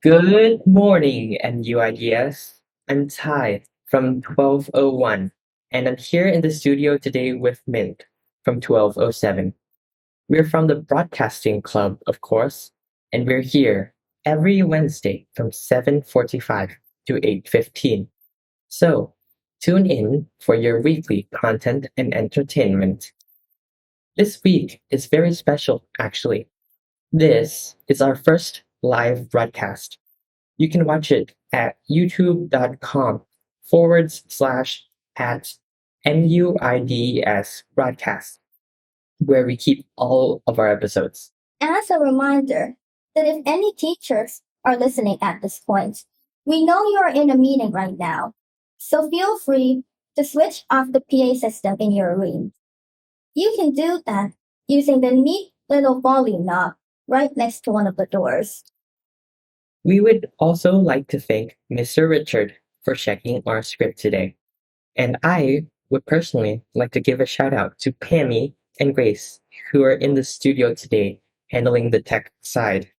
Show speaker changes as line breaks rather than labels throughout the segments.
Good morning, NUIDS. I'm Ty from 1201, and I'm here in the studio today with Mint from 1207. We're from the Broadcasting Club, of course, and we're here every Wednesday from 7:45 to 8:15. So, tune in for your weekly content and entertainment. This week is very special, actually. This is our first live broadcast. You can watch it at youtube.com/ at MUIDS broadcast, where we keep all of our episodes.
As a reminder that if any teachers are listening at this point, we know you're in a meeting right now, so feel free to switch off the PA system in your room. You can do that using the neat little volume knob right next to one of the doors.
We would also like to thank Mr. Richard for checking our script today. And I would personally like to give a shout out to Pammy and Grace, who are in the studio today handling the tech side.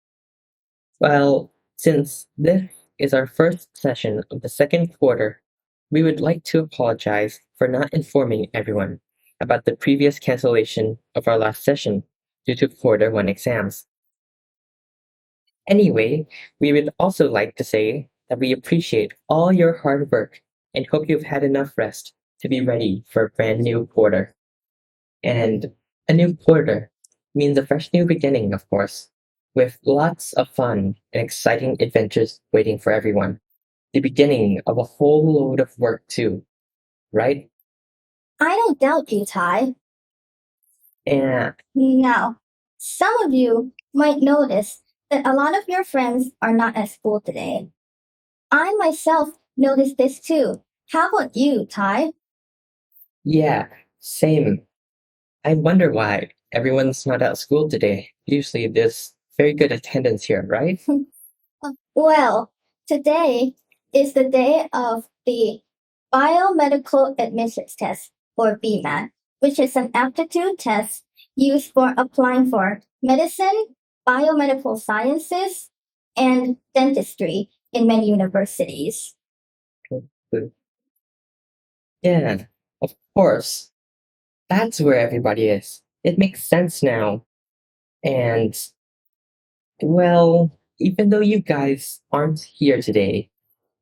Well, since this is our first session of the second quarter, we would like to apologize for not informing everyone about the previous cancellation of our last session due to quarter one exams. Anyway, we would also like to say that we appreciate all your hard work and hope you've had enough rest to be ready for a brand new quarter. And a new quarter means a fresh new beginning, of course, with lots of fun and exciting adventures waiting for everyone. The beginning of a whole load of work, too, right?
I don't doubt you, Ty.
And
Now, some of you might notice that a lot of your friends are not at school today. I myself noticed this too. How about you, Ty?
yeah, same. I wonder why everyone's not at school today. Usually there's very good attendance here, right?
Well, today is the day of the Biomedical Admissions Test, or BMAT, which is an aptitude test used for applying for medicine, biomedical sciences, and dentistry in many universities.
Yeah, of course. That's where everybody is. It makes sense now. And, well, even though you guys aren't here today,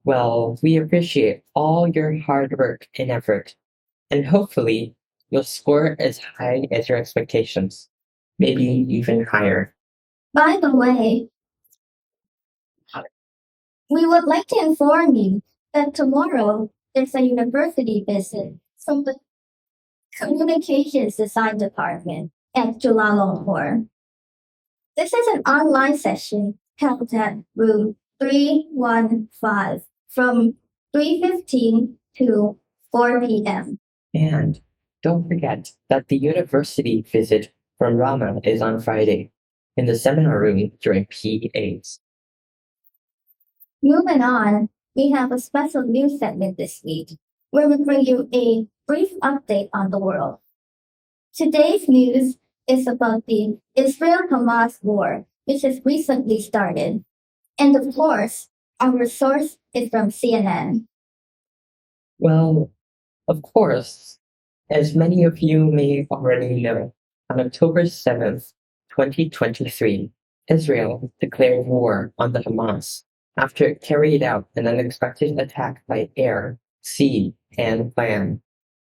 well, we appreciate all your hard work and effort. And hopefully, you'll score as high as your expectations, maybe even higher.
By the way, we would like to inform you that tomorrow there's a university visit from the Communications Design Department at Chulalongkorn. This is an online session held at room 315 from 3:15 to 4 p.m.
And don't forget that the university visit from Rama is on Friday in the seminar room during P8s.
Moving on, we have a special news segment this week where we bring you a brief update on the world. Today's news is about the Israel-Hamas war, which has recently started. And of course, our source is from CNN.
Well, of course, as many of you may already know, on October 7th, 2023, Israel declared war on the Hamas after it carried out an unexpected attack by air, sea, and land.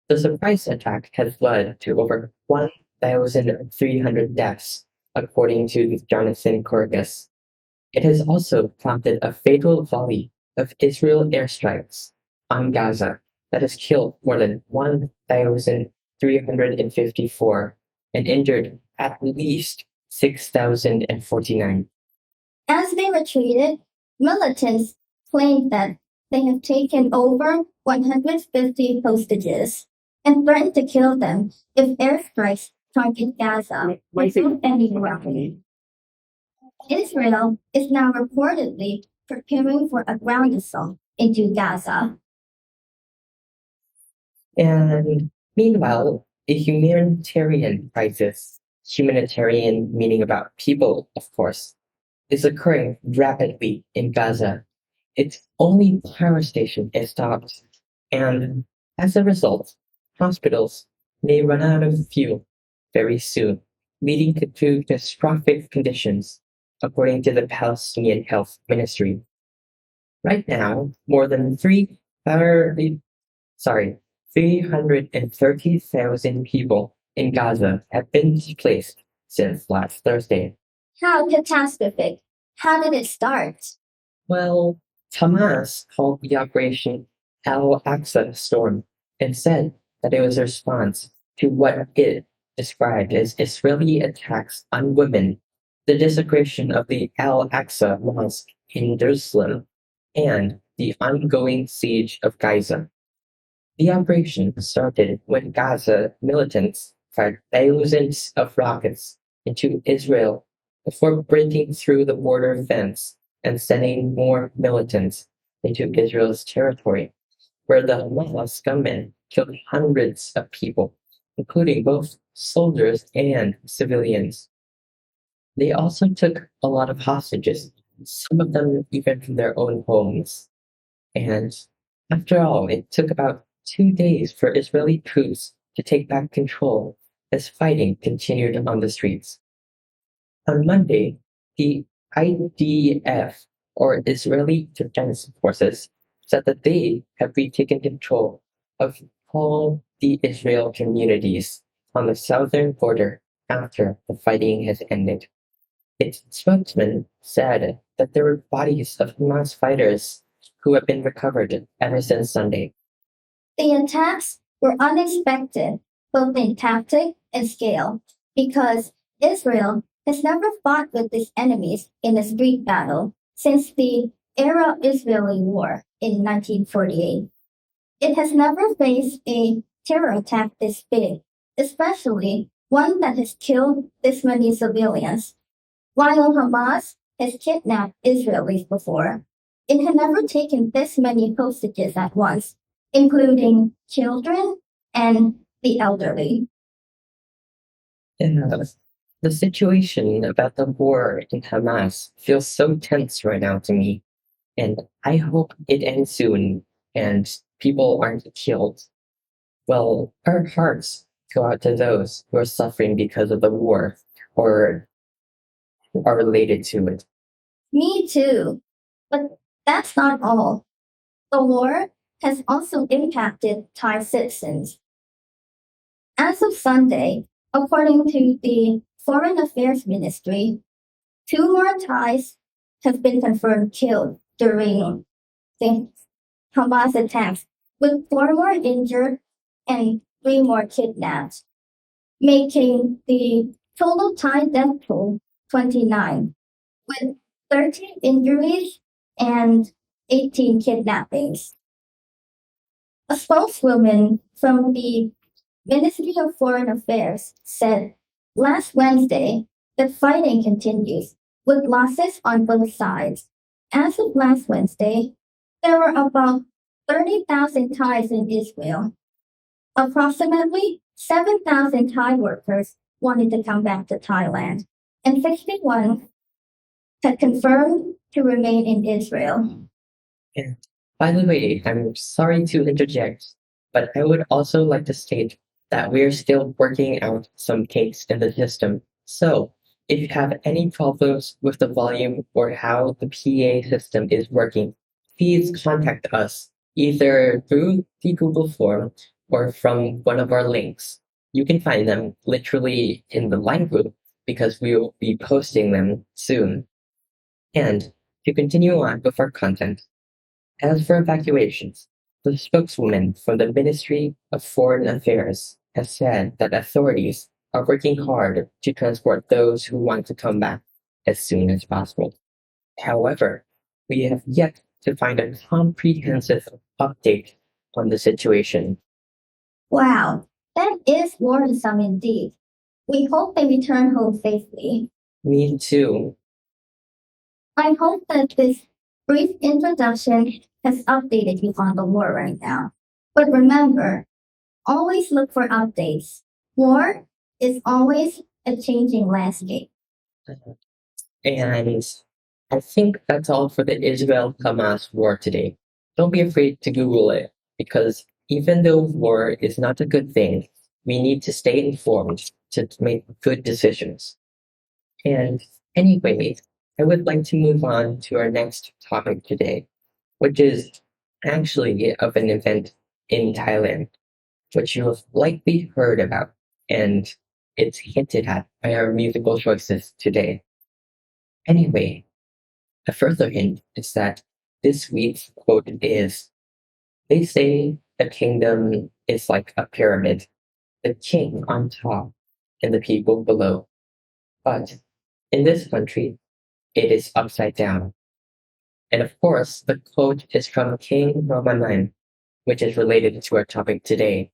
The surprise attack has led to over 1,300 deaths, according to Jonathan Corgus. It has also prompted a fatal volley of Israel airstrikes on Gaza that has killed more than 1,354 and injured at least 6,049.
As they retreated, militants claimed that they have taken over 150 hostages and threatened to kill them if airstrikes target Gaza without any warning. Israel is now reportedly preparing for a ground assault into Gaza.
And meanwhile, a humanitarian crisis, humanitarian meaning about people, of course, is occurring rapidly in Gaza. Its only power station is stopped, and as a result, hospitals may run out of fuel very soon, leading to catastrophic conditions, according to the Palestinian Health Ministry. Right now, more than 330,000 people in Gaza have been displaced since last Thursday.
How catastrophic. How did it start?
Well, Hamas called the operation Al-Aqsa Storm and said that it was a response to what it described as Israeli attacks on women, the desecration of the Al-Aqsa Mosque in Jerusalem, and the ongoing siege of Gaza. The operation started when Gaza militants fired thousands of rockets into Israel before breaking through the border fence and sending more militants into Israel's territory, where the Hamas gunmen killed hundreds of people, including both soldiers and civilians. They also took a lot of hostages, some of them even from their own homes. And after all, it took about 2 days for Israeli troops to take back control as fighting continued on the streets. On Monday, the IDF, or Israeli Defense Forces, said that they have retaken control of all the Israel communities on the southern border after the fighting has ended. Its spokesman said that there were bodies of Hamas fighters who have been recovered ever since Sunday.
The attacks were unexpected, both in tactic and scale, because Israel has never fought with its enemies in a street battle since the Arab-Israeli War in 1948. It has never faced a terror attack this big, especially one that has killed this many civilians. While Hamas has kidnapped Israelis before, it had never taken this many hostages at once, including children and the elderly.
Yeah, the situation about the war in Hamas feels so tense right now to me, and I hope it ends soon and people aren't killed. Well, our hearts go out to those who are suffering because of the war or are related to it.
Me too. But that's not all. The war has also impacted Thai citizens. As of Sunday, according to the Foreign Affairs Ministry, two more Thais have been confirmed killed during the Hamas attacks, with four more injured and three more kidnapped, making the total Thai death toll 29, with 13 injuries and 18 kidnappings. A spokeswoman from the Ministry of Foreign Affairs said last Wednesday that fighting continues with losses on both sides. As of last Wednesday, there were about 30,000 Thais in Israel. Approximately 7,000 Thai workers wanted to come back to Thailand, and 61 had confirmed to remain in Israel.
And by the way, I'm sorry to interject, but I would also like to state that we're still working out some kinks in the system. So if you have any problems with the volume or how the PA system is working, please contact us either through the Google form or from one of our links. You can find them literally in the line group because we will be posting them soon. And to continue on with our content, as for evacuations, the spokeswoman for the Ministry of Foreign Affairs has said that authorities are working hard to transport those who want to come back as soon as possible. However, we have yet to find a comprehensive update on the situation.
Wow, that is worrisome indeed. We hope they return home safely.
Me too.
I hope that this brief introduction has updated you on the war right now. But remember, always look for updates. War is always a changing landscape.
And I think that's all for the Israel Hamas war today. Don't be afraid to Google it, because even though war is not a good thing, we need to stay informed to make good decisions. And anyway, I would like to move on to our next topic today, which is actually of an event in Thailand, which you have likely heard about, and it's hinted at by our musical choices today. Anyway, a further hint is that this week's quote is: they say the kingdom is like a pyramid, the king on top and the people below. But in this country, it is upside down. And of course, the quote is from King Rama, which is related to our topic today.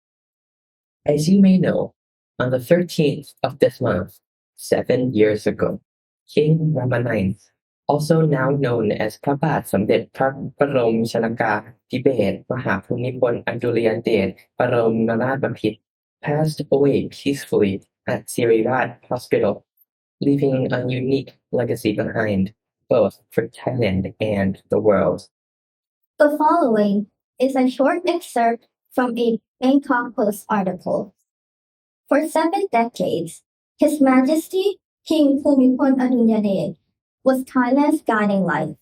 As you may know, on the 13th of this month, 7 years ago, King Rama, also now known as พระบาทสมเด็จพระบรมชนกาธิเบศรมหาภูมิพลอดุลยเดชบรมนาถบพิตร passed away peacefully at Siriraj Hospital, leaving a unique legacy behind, both for Thailand and the world.
The following is a short excerpt from a Bangkok Post article. For 7 decades, His Majesty King Bhumibol Adulyadej was Thailand's guiding light.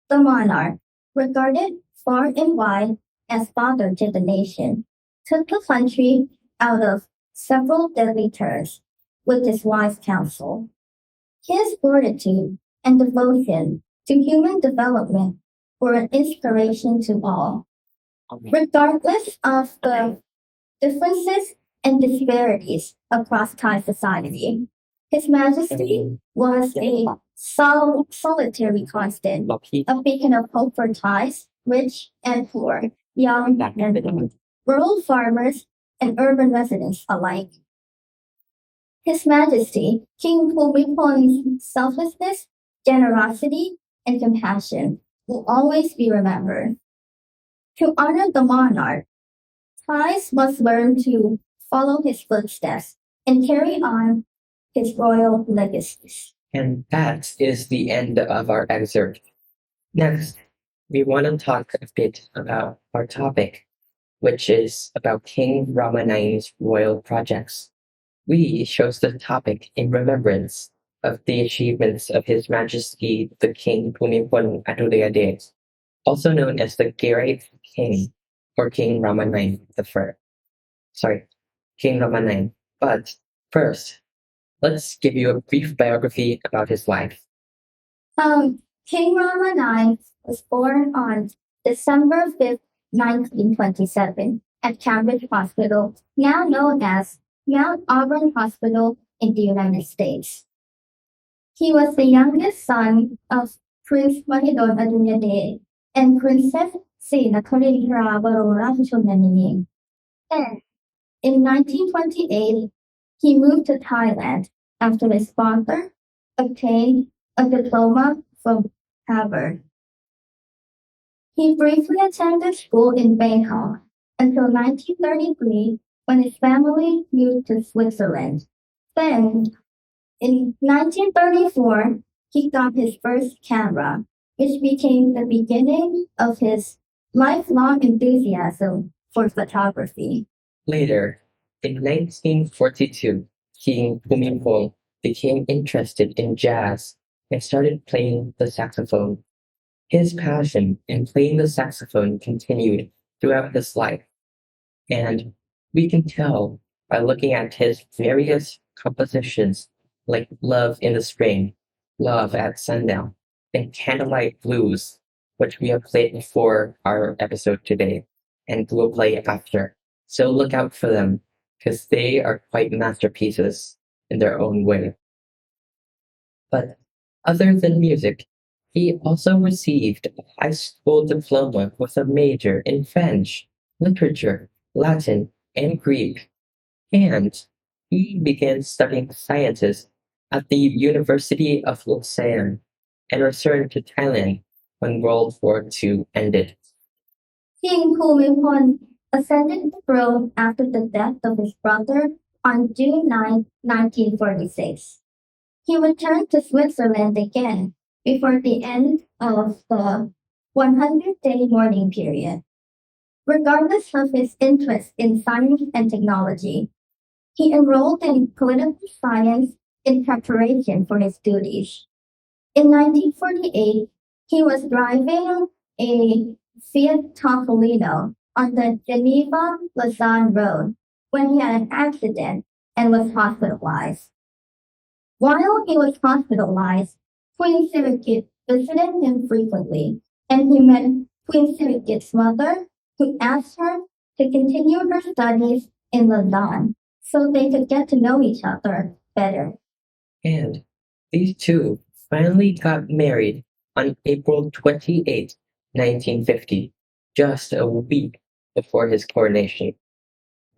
The monarch, regarded far and wide as father to the nation, took the country out of several deadly turns with his wise counsel. His fortitude and devotion to human development were an inspiration to all. Regardless of the differences and disparities across Thai society, His Majesty was a solitary constant, a beacon of hope for Thais, rich and poor, young and old, rural farmers and urban residents alike. His Majesty King Bhumibol's selflessness, generosity, and compassion will always be remembered. To honor the monarch, Thais must learn to follow his footsteps and carry on his royal legacies.
And that is the end of our excerpt. Next, we want to talk a bit about our topic, which is about King Rama IX's royal projects. We chose the topic in remembrance of the achievements of His Majesty the King Bhumibol Adulyadej, also known as the Great King or King Rama IX the First. Sorry, King Rama IX. But first, let's give you a brief biography about his life.
King Rama IX was born on December 5th, 1927, at Cambridge Hospital, now known as Mount Auburn Hospital in the United States. He was the youngest son of Prince Mahidol Adulyadej and Princess Srinakarindra Barorajashunani. And in 1928, he moved to Thailand after his father obtained a diploma from Harvard. He briefly attended school in Bangkok until 1933 when his family moved to Switzerland. Then, in 1934, he got his first camera, which became the beginning of his lifelong enthusiasm for photography.
Later, in 1942, King Bhumibol became interested in jazz and started playing the saxophone. His passion in playing the saxophone continued throughout his life, and we can tell by looking at his various compositions like Love in the Spring, Love at Sundown, and Candlelight Blues, which we have played before our episode today and will play after. So look out for them because they are quite masterpieces in their own way. But other than music, he also received a high school diploma with a major in French, literature, Latin, and Greek. And he began studying sciences at the University of Lausanne and returned to Thailand when World War II ended.
King Bhumibol ascended the throne after the death of his brother on June 9, 1946. He returned to Switzerland again before the end of the 100-day mourning period. Regardless of his interest in science and technology, he enrolled in political science in preparation for his duties. In 1948, he was driving a Fiat Topolino on the Geneva-Lausanne road when he had an accident and was hospitalized. While he was hospitalized, Queen Sirikit visited him frequently, and he met Queen Sirikit's mother, who asked her to continue her studies in Lausanne so they could get to know each other better.
And these two finally got married on April 28, 1950, just a week before his coronation.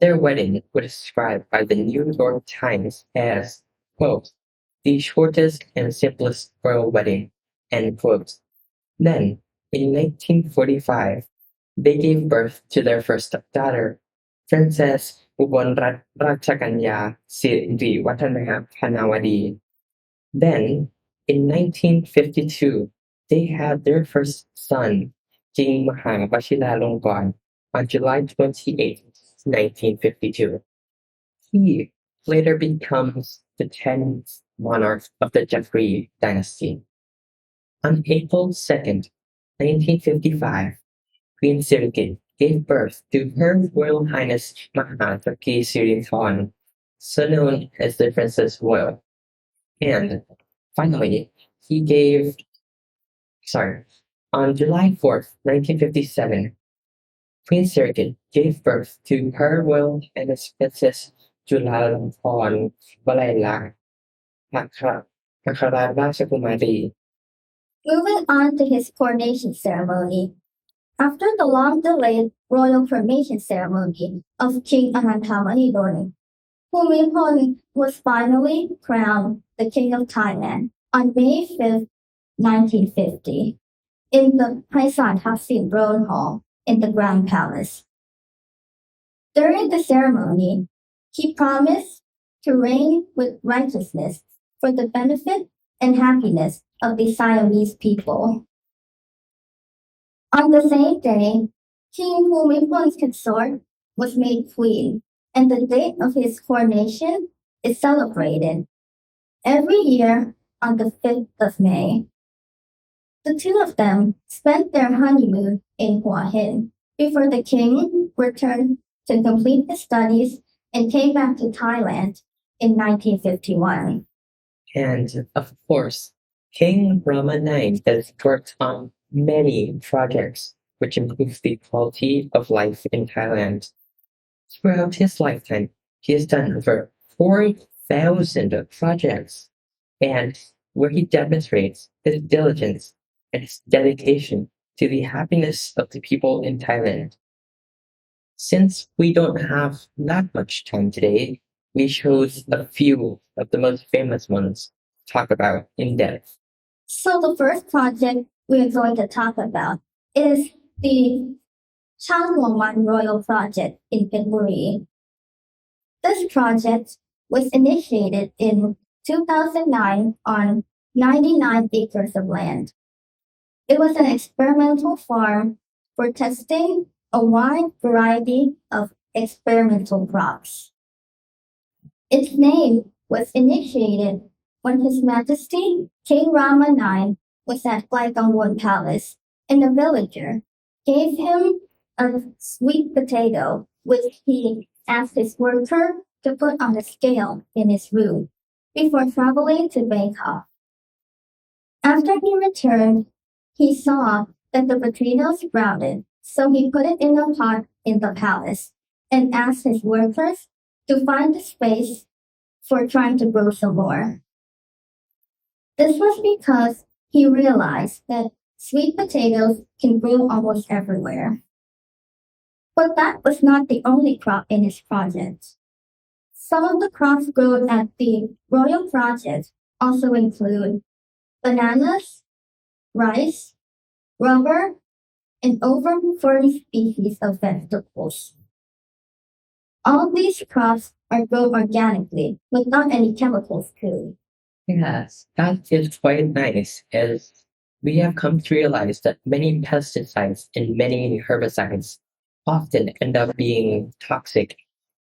Their wedding was described by the New York Times as, quote, the shortest and simplest royal wedding, end quote. Then, in 1945, they gave birth to their first daughter, Princess Ratchakanya Siriwatanaya Panawadi. Then, in 1952, they had their first son, King Mahabashilalongkorn, on July 28, 1952. He later becomes the 10th monarch of the Jeffrey dynasty. On April 2nd, 1955, Queen Sirikit gave birth to Her Royal Highness Mahataki Sirithon, so known as the Princess Royal. And finally, he gave, sorry, on July 4th, 1957, Queen Sirikit gave birth to Her Royal Highness Princess Chulalongkorn Valaylak Kumari.
Moving on to his coronation ceremony. After the long-delayed royal coronation ceremony of King Ananthamanidoni, Bhumibol was finally crowned the King of Thailand on May 5th, 1950, in the Paisan Taksin Throne Hall in the Grand Palace. During the ceremony, he promised to reign with righteousness for the benefit and happiness of the Siamese people. On the same day, King Bhumibol's consort was made queen, and the date of his coronation is celebrated every year on the 5th of May. The two of them spent their honeymoon in Hua Hin before the king returned to complete his studies and came back to Thailand in 1951.
And of course, King Rama IX has worked on many projects which improve the quality of life in Thailand. Throughout his lifetime, he has done over 4,000 projects, and where he demonstrates his diligence and his dedication to the happiness of the people in Thailand. Since we don't have that much time today, we chose a few of the most famous ones to talk about in depth.
So the first project we're going to talk about is the Changwon Royal Project in Phetchaburi. This project was initiated in 2009 on 99 acres of land. It was an experimental farm for testing a wide variety of experimental crops. Its name was initiated when His Majesty King Rama IX was at Gangwon Palace, and a villager gave him a sweet potato, which he asked his worker to put on a scale in his room before traveling to Bangkok. After he returned, he saw that the potato sprouted, so he put it in a pot in the palace and asked his workers to find a space for trying to grow some more. This was because he realized that sweet potatoes can grow almost everywhere. But that was not the only crop in his project. Some of the crops grown at the Royal Project also include bananas, rice, rubber, and over 40 species of vegetables. All these crops are grown organically without any chemicals too.
Yes, that is quite nice, as We have come to realize that many pesticides and many herbicides often end up being toxic.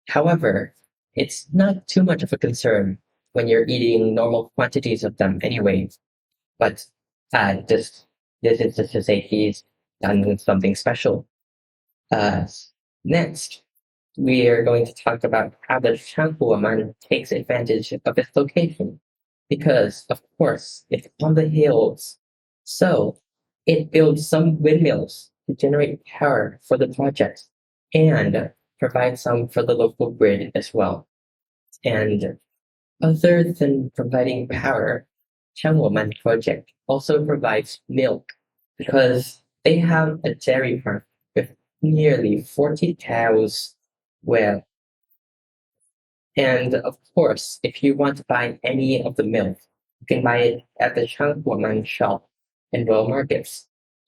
However, it's not too much of a concern when you're eating normal quantities of them anyway. But this is just to say he's done something special. Uh, Next, we are going to talk about how the Shanghuaman takes advantage of its location. Because, of course, it's on the hills. So, it builds some windmills to generate power for the project and provide some for the local grid as well. And other than providing power, Changwoman project also provides milk because they have a dairy farm with nearly 40 cows. Well, and of course, if you want to buy any of the milk, you can buy it at the Changwoman shop in rural markets,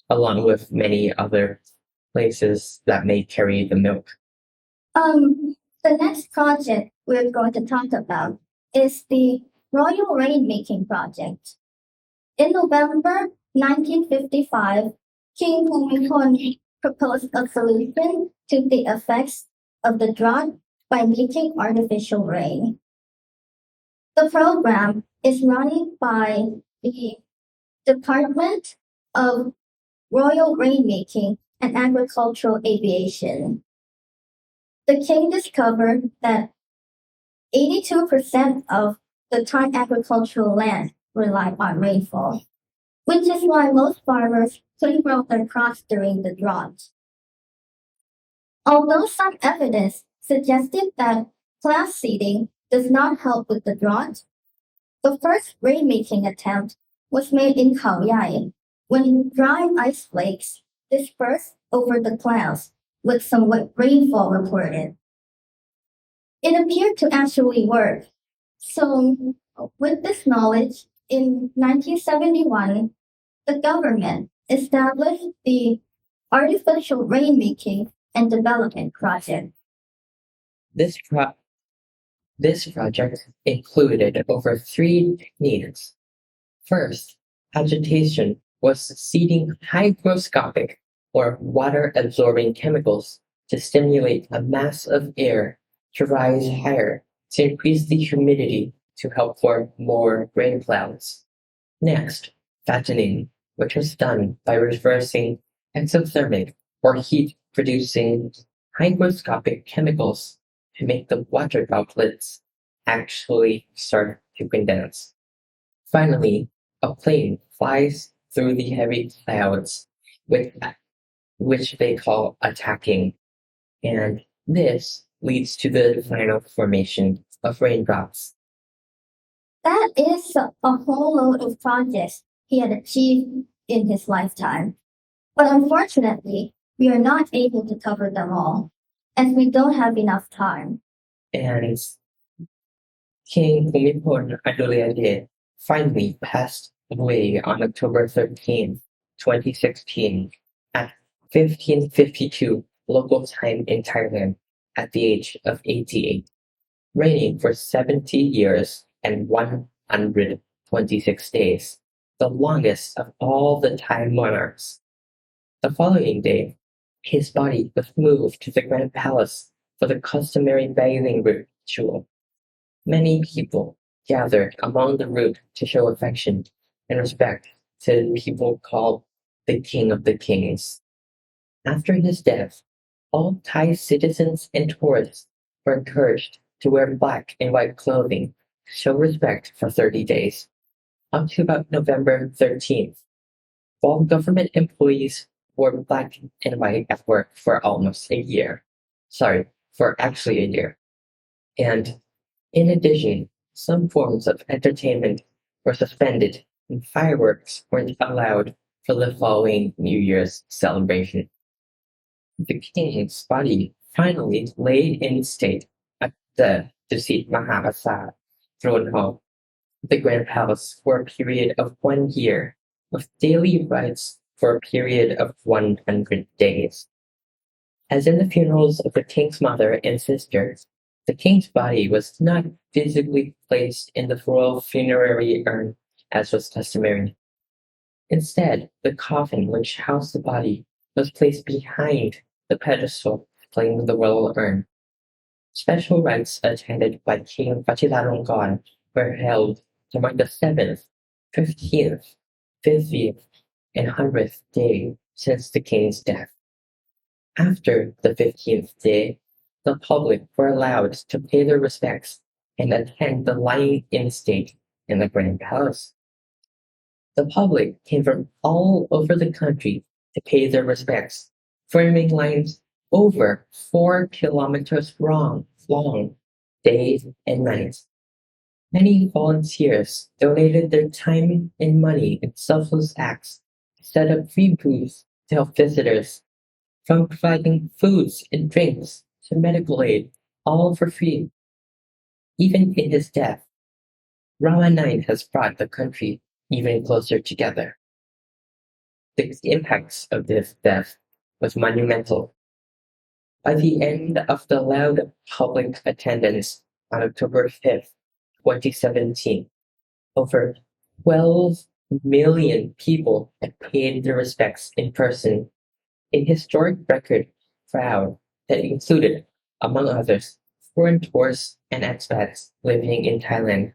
along with many other places that may carry the milk.
The next project we're going to talk about is the Royal Rainmaking Project. In November 1955, King Bhumibol proposed a solution to the effects of the drought by making artificial rain. The program is run by the Department of Royal Rainmaking and Agricultural Aviation. The king discovered that 82% of the Thai agricultural land relied on rainfall, which is why most farmers couldn't grow their crops during the drought. Although some evidence suggested that cloud seeding does not help with the drought, the first rainmaking attempt was made in Khao Yai when dry ice flakes dispersed over the clouds with some wet rainfall reported. It appeared to actually work. So, with this knowledge, in 1971, the government established the Artificial Rainmaking and Development Project.
This pro- this project included over three techniques. First, agitation was seeding hygroscopic or water-absorbing chemicals to stimulate a mass of air to rise higher to increase the humidity to help form more rain clouds. Next, fattening, which was done by reversing exothermic or heat-producing hygroscopic chemicals to make the water droplets actually start to condense. Finally, a plane flies through the heavy clouds, with, which they call attacking, and this leads to the final formation of raindrops.
That is a whole load of projects he had achieved in his lifetime. But unfortunately, we are not able to cover them all, as we don't have enough time.
And King Bhumibol Adulyadej finally passed away on October 13th, 2016, at 1552 local time in Thailand at the age of 88, reigning for 70 years and 126 days, the longest of all the Thai monarchs. The following day, his body was moved to the Grand Palace for the customary bathing ritual. Many people gathered along the route to show affection and respect to the people called the King of the Kings. After his death, all Thai citizens and tourists were encouraged to wear black and white clothing to show respect for 30 days, up to about November 13th. All government employees wore black and white at work for almost a year. Sorry, for actually a year. And in addition, some forms of entertainment were suspended and fireworks weren't allowed for the following New Year's celebration. The king's body finally lay in state at the Dusit Mahapasad throne hall, the Grand Palace, for a period of 1 year, with daily rites for a period of 100 days. As in the funerals of the king's mother and sisters, the king's body was not physically placed in the royal funerary urn as was customary. Instead, the coffin which housed the body was placed behind the pedestal displaying the royal urn. Special rites attended by King Vajiralongkorn were held to mark the 7th, 15th, 50th, and 100th day since the king's death. After the 15th day, the public were allowed to pay their respects and attend the lying-in state in the Grand Palace. The public came from all over the country to pay their respects, forming lines over 4 kilometers long, days and nights. Many volunteers donated their time and money in selfless acts to set up free booths to help visitors, from providing foods and drinks to medical aid, all for free. Even in his death, Rama IX has brought the country even closer together. The impacts of this death was monumental. By the end of the loud public attendance on October 5th, 2017, over 12 million people had paid their respects in person, a historic record crowd that included, among others, foreign tourists and expats living in Thailand.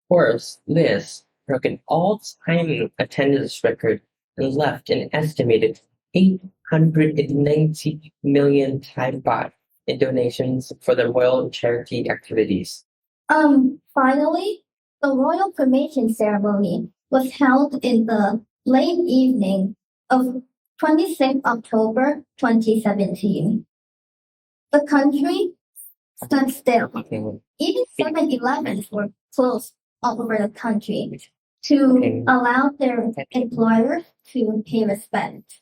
Forbes list broke an all-time attendance record and left an estimated 890 million Thai baht in donations for the royal charity activities.
Finally, the royal cremation ceremony was held in the late evening of 26 October 2017. The country stood still. Even 7-Elevens were closed all over the country to allow their employers to pay respect.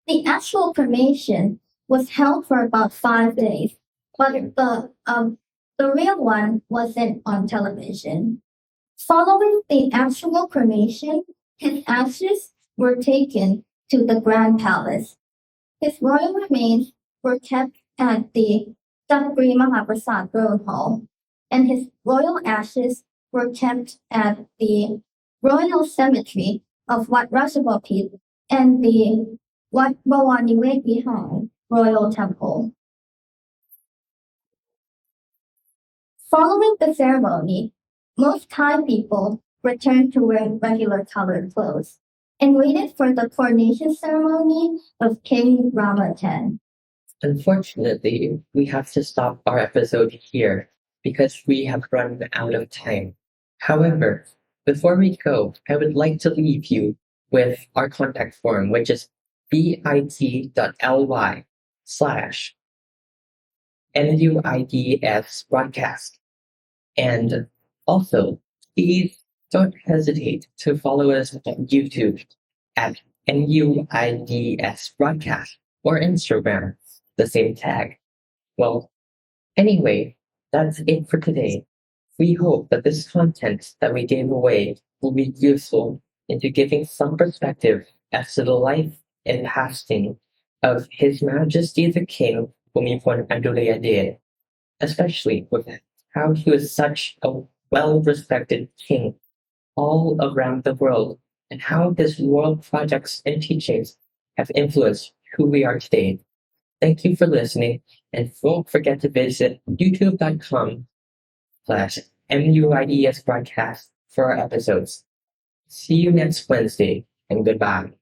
The actual cremation was held for about 5 days, but the real one wasn't on television. Following the actual cremation, his ashes were taken to the Grand Palace. His royal remains were kept at the King Rama Throne Hall, and his royal ashes were kept at the Royal Cemetery of Wat Ratchabapit and the Wat Bawaniwet Vihar Royal Temple. Following the ceremony, most Thai people returned to wearing regular colored clothes and waited for the coronation ceremony of King Rama X.
Unfortunately, we have to stop our episode here because we have run out of time. However, before we go, I would like to leave you with our contact form, which is bit.ly/NUIDS broadcast. And also, please don't hesitate to follow us on YouTube at NUIDS broadcast or Instagram, the same tag. Well, anyway, that's it for today. We hope that this content that we gave away will be useful into giving some perspective as to the life and passing of His Majesty the King Bhumibol Adulyadej, especially with how he was such a well-respected king all around the world and how his royal projects and teachings have influenced who we are today. Thank you for listening, and don't forget to visit youtube.com/MUIDS broadcast for our episodes. See you next Wednesday, and goodbye.